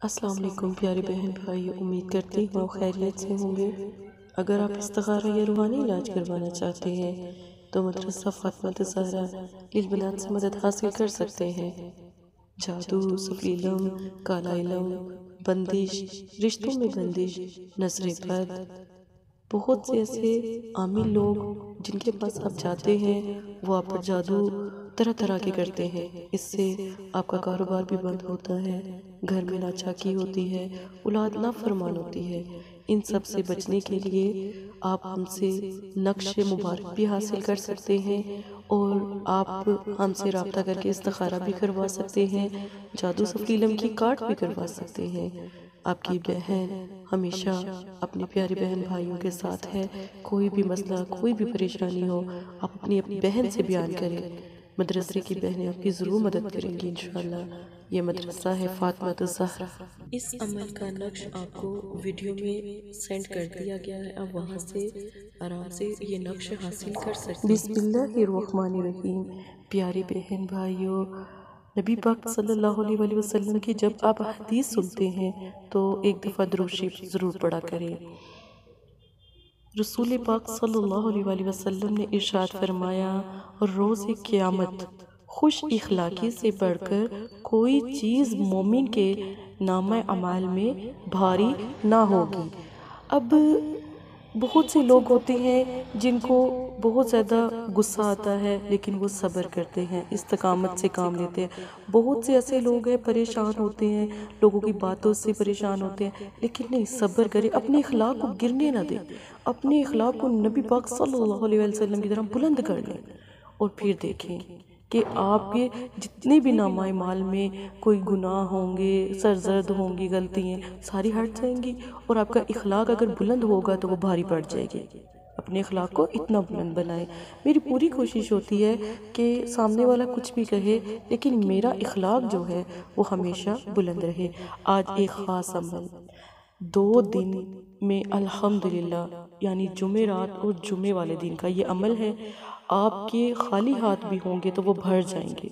السلام علیکم پیارے بہن بھائی، امید کرتی ہوں خیریت سے ہوں گے۔ اگر آپ استخارہ یا روحانی علاج کروانا چاہتے ہیں تو مدرسہ فاطمہ زہرا للبنات سے مدد حاصل کر سکتے ہیں۔ جادو، سفلی علم، کالا علم، بندش، رشتوں میں بندش، نظر بد، بہت سے ایسے عامل لوگ جن کے پاس آپ جاتے ہیں وہ آپ پر جادو طرح طرح کے کرتے ہیں۔ اس سے آپ کا کاروبار بھی بند ہوتا ہے، گھر میں ناچاکی ہوتی ہے، اولاد نافرمان ہوتی ہے۔ ان سب سے بچنے کے لیے آپ ہم سے نقش مبارک بھی حاصل کر سکتے ہیں اور آپ ہم سے رابطہ کر کے استخارہ بھی کروا سکتے ہیں، جادو سفلی علم کی کارڈ بھی کروا سکتے ہیں۔ آپ کی بہن ہمیشہ اپنے پیارے بہن بھائیوں کے ساتھ ہے۔ کوئی بھی مسئلہ، کوئی بھی پریشانی ہو، آپ اپنی بہن سے بیان کریں۔ مدرسے کی بہنیں آپ کی ضرور مدد کریں گی انشاءاللہ۔ یہ مدرسہ ہے فاطمہ زہرا۔ اس عمل کا نقش آپ کو ویڈیو میں سینڈ کر دیا گیا ہے، آپ وہاں سے آرام سے یہ نقش حاصل کر سکتے ہیں۔ بسم اللہ الرحمن الرحیم۔ پیاری بہن بھائیوں، نبی پاک صلی اللہ علیہ وسلم کی جب آپ حدیث سنتے ہیں تو ایک دفعہ درود شریف ضرور پڑھا کریں۔ رسول پاک صلی اللہ علیہ وسلم نے ارشاد فرمایا، روز قیامت خوش اخلاقی سے بڑھ کر کوئی چیز مومن کے نامہ اعمال میں بھاری نہ ہوگی۔ اب بہت سے لوگ ہوتے ہیں جن کو بہت زیادہ غصہ آتا ہے لیکن وہ صبر کرتے ہیں، استقامت سے کام لیتے ہیں۔ بہت سے ایسے لوگ ہیں پریشان ہوتے ہیں، لوگوں کی باتوں سے پریشان ہوتے ہیں، لیکن نہیں، صبر کریں، اپنے اخلاق کو گرنے نہ دیں، اپنے اخلاق کو نبی پاک صلی اللہ علیہ وسلم کی طرح بلند کر لیں اور پھر دیکھیں کہ آپ کے جتنے بھی نامہ اعمال میں کوئی گناہ ہوں گے، سرزد ہوں گی، غلطیاں ساری ہٹ جائیں گی، اور آپ کا اخلاق اگر بلند ہوگا تو وہ بھاری پڑ جائے گی۔ اپنے اخلاق کو اتنا بلند بنائیں۔ میری پوری کوشش ہوتی ہے کہ سامنے والا کچھ بھی کہے لیکن میرا اخلاق جو ہے وہ ہمیشہ بلند رہے۔ آج ایک خاص عمل 2 دن میں الحمدللہ، یعنی جمعرات اور جمعے والے دن کا یہ عمل ہے۔ آپ کے خالی ہاتھ بھی ہوں گے تو وہ بھر جائیں گے،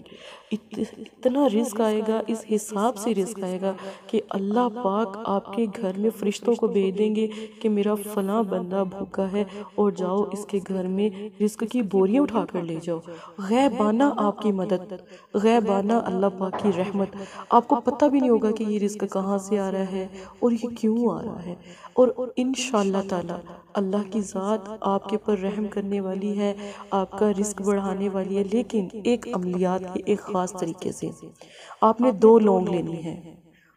اتنا رزق آئے گا، اس حساب سے رزق آئے گا کہ اللہ پاک آپ کے گھر میں فرشتوں کو بھیج دیں گے کہ میرا فلاں بندہ بھوکا ہے اور جاؤ اس کے گھر میں رزق کی بوریاں اٹھا کر لے جاؤ۔ غیبانہ آپ کی مدد، غیبانہ اللہ پاک کی رحمت، آپ کو پتہ بھی نہیں ہوگا کہ یہ رزق کہاں سے آ رہا ہے اور یہ کیوں آ رہا ہے، اور انشاءاللہ تعالی اللہ کی ذات آپ کے پر رحم کرنے والی ہے، آپ کا رزق بڑھانے والی ہے، لیکن ایک عملیات کے ایک خاص طریقے سے آپ نے 2 لونگ لینی ہے۔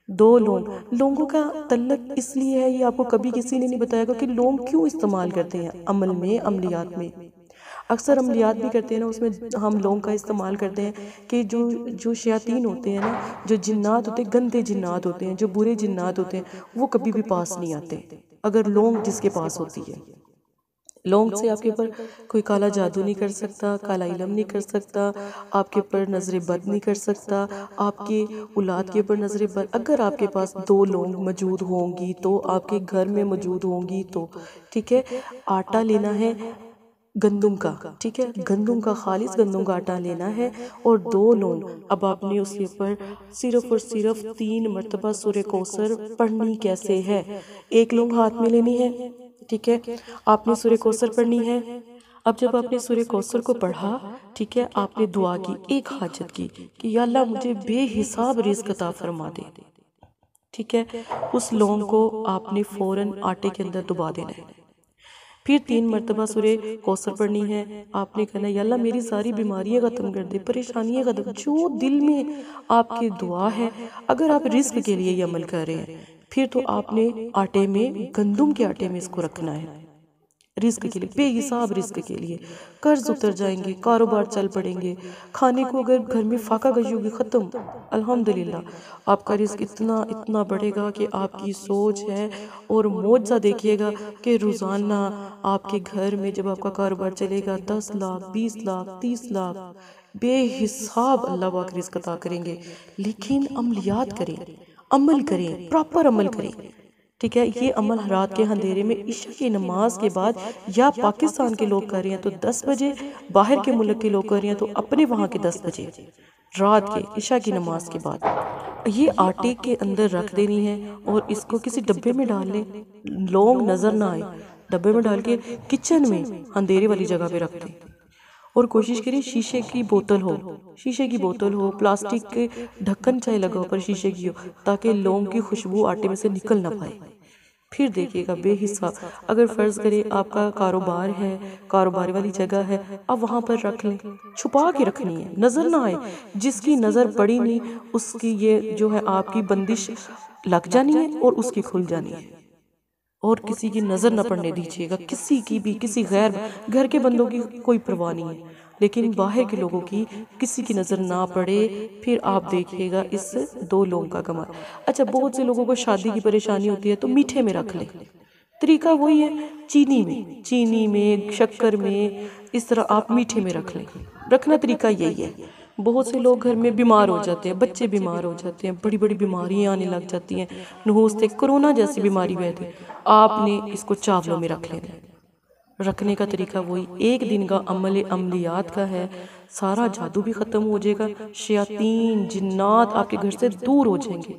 2 لونگوں کا تعلق اس لیے ہے، یہ آپ کو کبھی کسی نے نہیں بتایا گا کہ لونگ کیوں استعمال کرتے ہیں عمل میں، عملیات میں۔ اکثر عملیات بھی کرتے ہیں نا، اس میں ہم لونگ کا استعمال کرتے ہیں کہ جو شیاطین ہوتے ہیں نا، جو جنات ہوتے ہیں، گندے جنات ہوتے ہیں، جو برے جنات ہوتے ہیں، وہ کبھی بھی پاس نہیں آتے اگر لونگ جس کے پاس ہوتی ہے۔ لونگ سے آپ کے اوپر کوئی کالا جادو نہیں کر سکتا، کالا علم نہیں کر سکتا، آپ کے اوپر نظر بد نہیں کر سکتا، آپ کے اولاد کے اوپر نظر بد۔ اگر آپ کے پاس 2 لونگ موجود ہوں گی تو، آپ کے گھر میں موجود ہوں گی تو، ٹھیک ہے، آٹا لینا ہے گندم کا، ٹھیک ہے، گندم کا، خالص گندم کا آٹا لینا ہے اور 2 لونگ۔ اب آپ نے اس کے اوپر صرف اور صرف 3 مرتبہ سورہ کوثر پڑھنی کیسے ہے؟ 1 لونگ ہاتھ میں لینی ہے، ٹھیک ہے، آپ نے سورہ کوثر پڑھنی ہے۔ اب جب آپ نے سورہ کوثر کو پڑھا، ٹھیک ہے، آپ نے دعا کی، ایک حاجت کی کہ یا اللہ مجھے بے حساب رزق عطا فرما دے، ٹھیک ہے، اس لونگ کو آپ نے فوراً آٹے کے اندر دبا دینا ہے۔ پھر 3 مرتبہ سورہ کوثر پڑھنی ہے، آپ نے کہنا یا اللہ میری ساری بیماریاں ختم کر دے، پریشانیاں ختم، جو دل میں آپ کی دعا ہے، اگر آپ رزق کے لیے یہ عمل کر رہے ہیں، پھر تو آپ نے آٹے میں، گندم کے آٹے میں اس کو رکھنا ہے، رزق کے لیے، بے حساب رزق کے لیے۔ قرض اتر جائیں گے، کاروبار چل پڑیں گے، کھانے کو اگر گھر میں فاقہ کشی ہوگی، ختم، الحمدللہ آپ کا رزق اتنا بڑھے گا کہ آپ کی سوچ ہے، اور معجزہ دیکھیے گا کہ روزانہ آپ کے گھر میں جب آپ کا کاروبار چلے گا 10 لاکھ 20 لاکھ 30 لاکھ بے حساب اللہ پاک رزق عطا کریں گے۔ لیکن عملیات کریں، عمل کریں، پراپر عمل کریں، ٹھیک ہے، یہ عمل رات کے اندھیرے میں عشاء کی نماز کے بعد، یا پاکستان کے لوگ کر رہے ہیں تو 10 بجے، باہر کے ملک کے لوگ کر رہے ہیں تو اپنے وہاں کے 10 بجے، رات کے عشاء کی نماز کے بعد یہ آٹے کے اندر رکھ دینی ہے اور اس کو کسی ڈبے میں ڈال لیں، لونگ نظر نہ آئے، ڈبے میں ڈال کے کچن میں اندھیرے والی جگہ پہ رکھ دیں، اور کوشش کریے شیشے کی بوتل ہو، پلاسٹک کے ڈھکن چاہے لگا ہو پر شیشے کی ہو، تاکہ لونگ کی خوشبو آٹے میں سے نکل نہ پائے۔ پھر دیکھیے گا بے حساب، اگر فرض کرے آپ کا کاروبار ہے، کاروبار والی جگہ ہے، آپ وہاں پر رکھ لیں، چھپا کے رکھنی ہے، نظر نہ آئے، جس کی نظر پڑی نہیں اس کی یہ جو ہے آپ کی بندش لگ جانی ہے اور اس کی کھل جانی ہے، اور کسی کی نظر نہ پڑنے دیجیے گا، کسی کی بھی، کسی غیر گھر کے بندوں کی کوئی پرواہ نہیں ہے، لیکن باہر کے لوگوں کی کسی کی نظر نہ پڑے، پھر آپ دیکھیے گا اس سے 2 لوگوں کا کمال۔ اچھا بہت سے لوگوں کو شادی کی پریشانی ہوتی ہے تو میٹھے میں رکھ لیں، طریقہ وہی ہے، چینی میں، شکر میں، اس طرح آپ میٹھے میں رکھ لیں، رکھنا طریقہ یہی ہے۔ بہت سے لوگ گھر میں بیمار ہو جاتے ہیں، بچے بیمار ہو جاتے ہیں، بڑی بڑی بیماریاں آنے لگ جاتی ہیں، نحوس کرونا جیسی بیماری بیٹھی، آپ نے اس کو چاولوں میں رکھ لینا ہے۔ رکھنے کا طریقہ وہی 1 دن کا عملیات کا ہے، سارا جادو بھی ختم ہو جائے گا، شیاطین جنات آپ کے گھر سے دور ہو جائیں گے،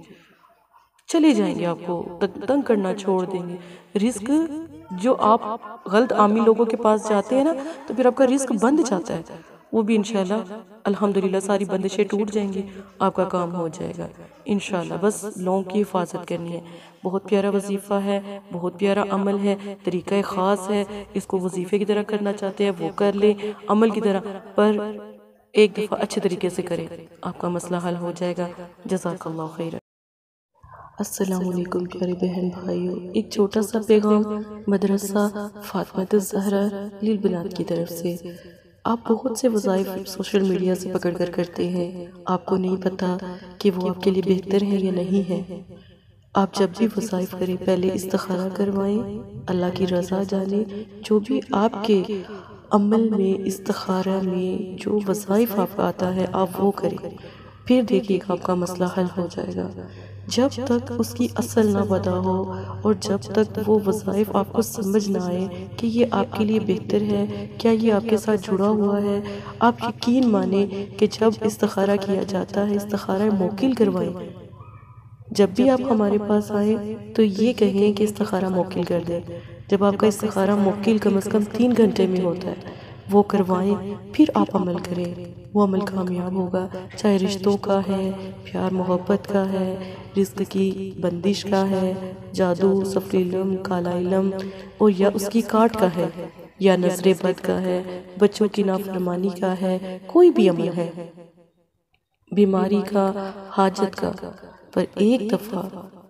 چلے جائیں گے، آپ کو تنگ کرنا چھوڑ دیں گے۔ رزق جو آپ غلط عامی لوگوں کے پاس جاتے ہیں نا تو پھر آپ کا رزق بند جاتا ہے، وہ بھی انشاءاللہ الحمدللہ ساری بندشیں ٹوٹ جائیں گی، آپ کا کام ہو جائے گا انشاءاللہ۔ بس لوگوں کی حفاظت کرنی ہے، بہت پیارا وظیفہ ہے، بہت پیارا عمل ہے، طریقہ خاص ہے، اس کو وظیفے کی طرح کرنا چاہتے ہیں وہ کر لیں، عمل کی طرح، پر ایک دفعہ اچھے طریقے سے کریں، آپ کا مسئلہ حل ہو جائے گا۔ جزاک اللہ خیر۔ السلام علیکم پیارے بہن بھائیوں، ایک چھوٹا سا پیغام مدرسہ فاطمہ الزہرا للبنات کی طرف سے۔ آپ بہت سے وظائف سوشل میڈیا سے پکڑ کر کرتے ہیں، آپ کو نہیں پتا کہ وہ آپ کے لیے بہتر ہے یا نہیں ہے۔ آپ جب بھی وظائف کریں پہلے استخارہ کروائیں، اللہ کی رضا جانیں، جو بھی آپ کے عمل میں استخارہ میں جو وظائف آپ آتا ہے آپ وہ کریں، پھر دیکھیے گا آپ کا مسئلہ حل ہو جائے گا۔ جب تک اس کی اصل نہ پتہ ہو اور جب تک وہ وظائف آپ کو سمجھ نہ آئے کہ یہ آپ کے لیے بہتر ہے، کیا یہ آپ کے ساتھ جڑا ہوا ہے، آپ یقین مانیں کہ جب استخارہ کیا جاتا ہے، استخارہ موکل کروائیں، جب بھی آپ ہمارے پاس آئیں تو یہ کہیں کہ استخارہ موکل کر دیں۔ جب آپ کا استخارہ موکل کم از کم 3 گھنٹے میں ہوتا ہے، وہ کروائیں، پھر آپ عمل کریں، وہ عمل کامیاب ہوگا، چاہے رشتوں کا ہے، پیار محبت کا ہے، رزق کی بندش کا ہے، جادو، سفر علم، کالا علم، اور یا اس کی کاٹ کا ہے، یا نظر بد کا ہے، بچوں کی نافرمانی کا ہے، کوئی بھی عمل ہے، بیماری کا، حاجت کا، پر ایک دفعہ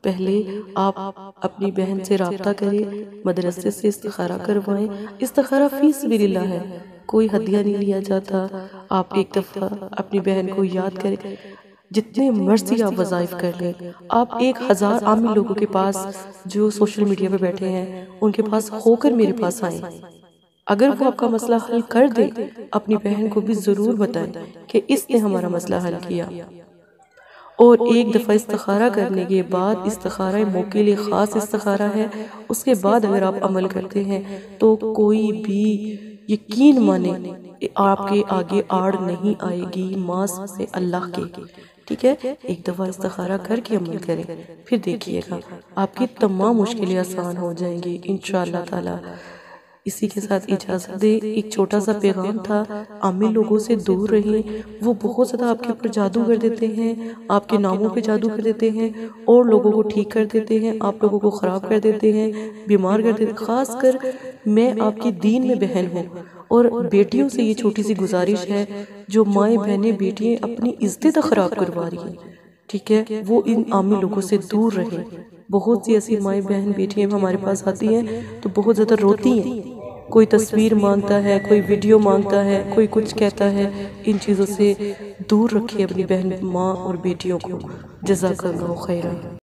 پہلے آپ اپنی بہن سے رابطہ کریں، مدرسے سے استخارہ کروائیں۔ استخارہ فی سبیل اللہ ہے، کوئی ہدیہ نہیں لیا جاتا۔ آپ ایک دفعہ اپنی بہن کو یاد کریں، جتنے مرضی آپ وظائف کر لیں، آپ 1000 عامی لوگوں کے پاس جو سوشل میڈیا پہ بیٹھے ہیں ان کے پاس ہو کر میرے پاس آئیں، اگر وہ آپ کا مسئلہ حل کر دے اپنی بہن کو بھی ضرور بتائیں کہ اس نے ہمارا مسئلہ حل کیا۔ اور ایک دفعہ استخارہ کرنے کے بعد، استخارہ موکل خاص استخارہ ہے، اس کے بعد اگر آپ عمل کرتے ہیں تو کوئی بھی یقین مانے آپ کے آگے آڑ نہیں آئے گی ماس سے اللہ کے، ٹھیک ہے؟ ایک دفعہ استخارہ کر کے عمل کریں، پھر دیکھیے گا آپ کی تمام مشکلیں آسان ہو جائیں گی انشاءاللہ تعالی۔ اسی کے ساتھ اجازت دے، ایک چھوٹا سا پیغام تھا، عامی لوگوں سے دور رہیں، وہ بہت زیادہ آپ کے اوپر جادو کر دیتے ہیں، آپ کے ناموں پہ جادو کر دیتے ہیں، اور لوگوں کو ٹھیک کر دیتے ہیں، آپ لوگوں کو خراب کر دیتے ہیں، بیمار کر دیتے ہیں۔ خاص کر میں آپ کی دین میں بہن ہوں، اور بیٹیوں سے یہ چھوٹی سی گزارش ہے، جو مائیں بہنیں بیٹیاں اپنی عزتیں تک خراب کروا رہی ہیں، ٹھیک ہے، وہ ان عامی لوگوں سے دور رہیں۔ بہت سی ایسی مائیں بہن بیٹیاں ہمارے پاس آتی ہیں تو بہت زیادہ روتی ہیں، کوئی تصویر مانگتا ہے، کوئی ویڈیو مانگتا ہے، کوئی کچھ کہتا ہے، ان چیزوں سے دور رکھیے اپنی بہن، ماں اور بیٹیوں کو۔ جزاک اللہ خیرہ۔